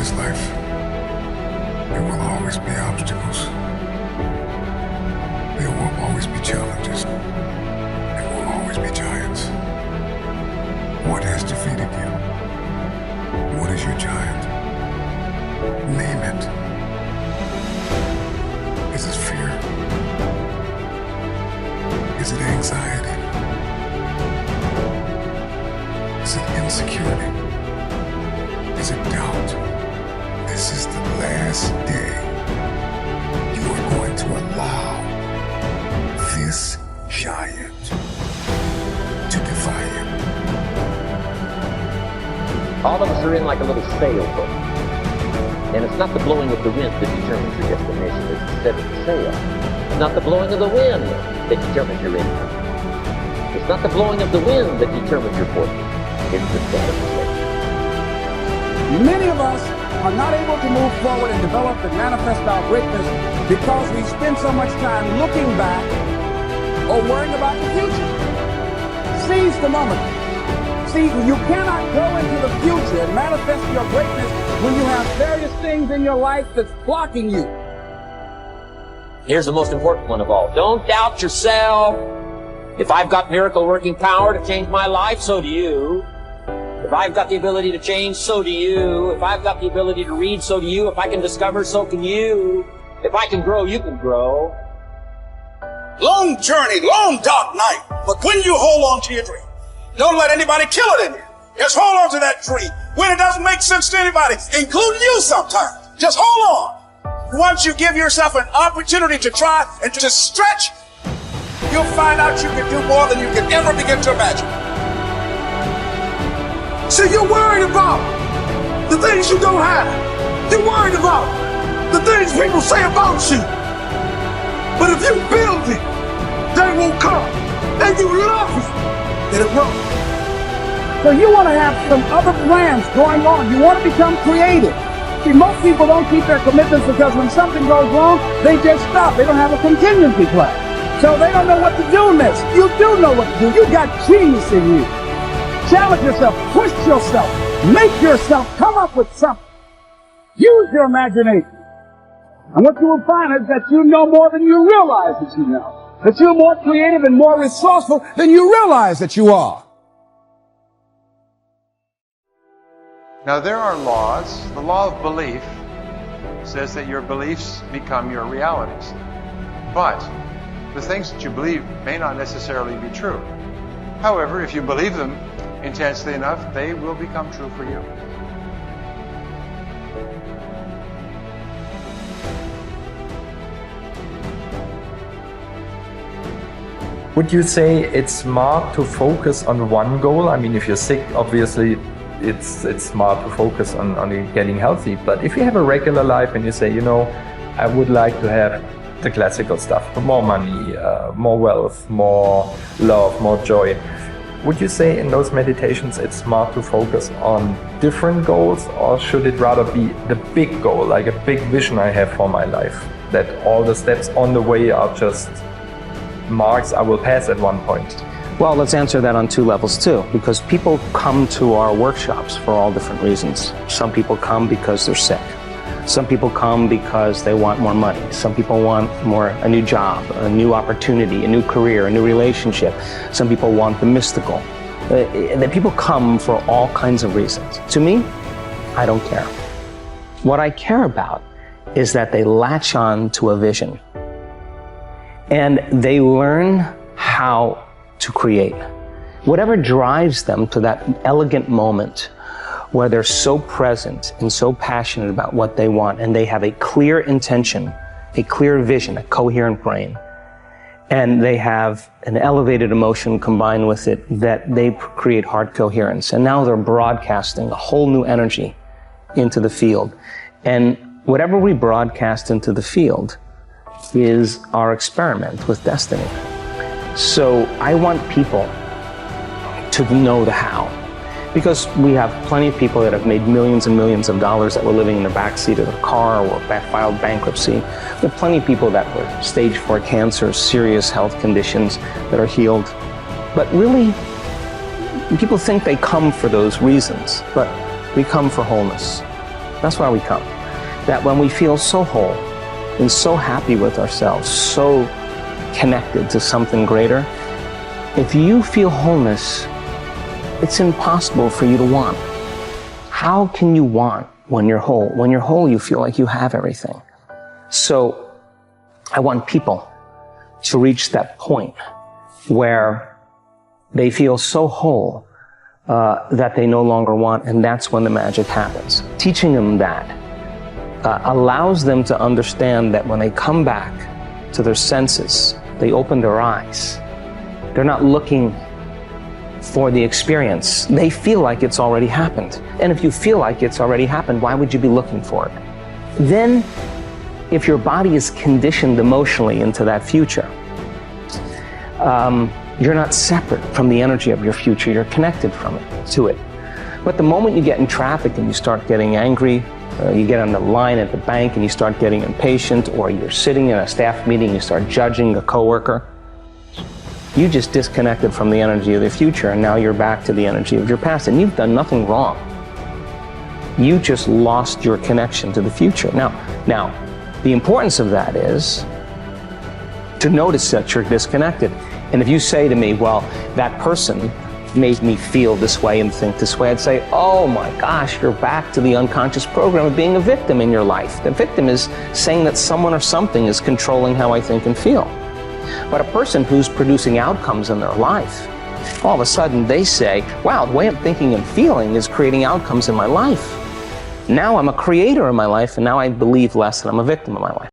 this life, there will always be obstacles. There will always be challenges. There will always be giants. What has defeated you? What is your giant? Name it. Is it fear? Is it anxiety? Is it insecurity? Is it doubt? This is the last day. You are going to allow this giant to defy you. All of us are in like a little sailboat. And it's not the blowing of the wind that determines your destination, it's the set of the sail. It's not the blowing of the wind that determines your income. It's not the blowing of the wind that determines your fortune. It's the set of the sail. Many of us are not able to move forward and develop and manifest our greatness because we spend so much time looking back or worrying about the future. Seize the moment. See, you cannot go into the future and manifest your greatness when you have various things in your life that's blocking you. Here's the most important one of all. Don't doubt yourself. If I've got miracle working power to change my life, so do you. If I've got the ability to change, so do you. If I've got the ability to read, so do you. If I can discover, so can you. If I can grow, you can grow. Long journey, long dark night. But when you hold on to your dream, don't let anybody kill it in you. Just hold on to that dream. When it doesn't make sense to anybody, including you sometimes, just hold on. Once you give yourself an opportunity to try and to stretch, you'll find out you can do more than you can ever begin to imagine. See, you're worried about the things you don't have. You're worried about the things people say about you. But if you build it, they will come. And you love it, then it will. So you want to have some other plans going on. You want to become creative. See, most people don't keep their commitments because when something goes wrong, they just stop. They don't have a contingency plan. So they don't know what to do next. You do know what to do. You got genius in you. Challenge yourself, push yourself, make yourself come up with something. Use your imagination. And what you will find is that you know more than you realize that you know. That you're more creative and more resourceful than you realize that you are. Now there are laws. The law of belief says that your beliefs become your realities. But the things that you believe may not necessarily be true. However, if you believe them intensely enough, they will become true for you. Would you say it's smart to focus on one goal? I mean, if you're sick, obviously it's smart to focus on getting healthy. But if you have a regular life and you say, you know, I would like to have the classical stuff, more money, more wealth, more love, more joy. Would you say in those meditations it's smart to focus on different goals, or should it rather be the big goal, like a big vision I have for my life, that all the steps on the way are just marks I will pass at one point? Well, let's answer that on two levels too, because people come to our workshops for all different reasons. Some people come because they're sick. Some people come because they want more money. Some people want a new job, a new opportunity, a new career, a new relationship. Some people want the mystical. The people come for all kinds of reasons. To me, I don't care. What I care about is that they latch on to a vision and they learn how to create. Whatever drives them to that elegant moment where they're so present and so passionate about what they want, and they have a clear intention, a clear vision, a coherent brain, and they have an elevated emotion combined with it, that they create heart coherence. And now they're broadcasting a whole new energy into the field. And whatever we broadcast into the field is our experiment with destiny. So I want people to know the how. Because we have plenty of people that have made millions and millions of dollars that were living in the backseat of their car or filed bankruptcy. We have plenty of people that were stage 4 cancer, serious health conditions that are healed. But really, people think they come for those reasons, but we come for wholeness. That's why we come. That when we feel so whole and so happy with ourselves, so connected to something greater, if you feel wholeness, it's impossible for you to want. How can you want when you're whole? When you're whole, you feel like you have everything. So I want people to reach that point where they feel so whole that they no longer want, and that's when the magic happens. Teaching them that allows them to understand that when they come back to their senses, they open their eyes. They're not looking for the experience. They feel like it's already happened. And if you feel like it's already happened, why would you be looking for it? Then, if your body is conditioned emotionally into that future, you're not separate from the energy of your future. You're connected to it. But the moment you get in traffic and you start getting angry, you get on the line at the bank and you start getting impatient, or you're sitting in a staff meeting and you start judging a coworker, you just disconnected from the energy of the future, and now you're back to the energy of your past, and you've done nothing wrong. You just lost your connection to the future. Now, the importance of that is to notice that you're disconnected. And if you say to me, well, that person made me feel this way and think this way, I'd say, oh my gosh, you're back to the unconscious program of being a victim in your life. The victim is saying that someone or something is controlling how I think and feel. But a person who's producing outcomes in their life, all of a sudden they say, wow, the way I'm thinking and feeling is creating outcomes in my life. Now I'm a creator in my life, and now I believe less that I'm a victim of my life.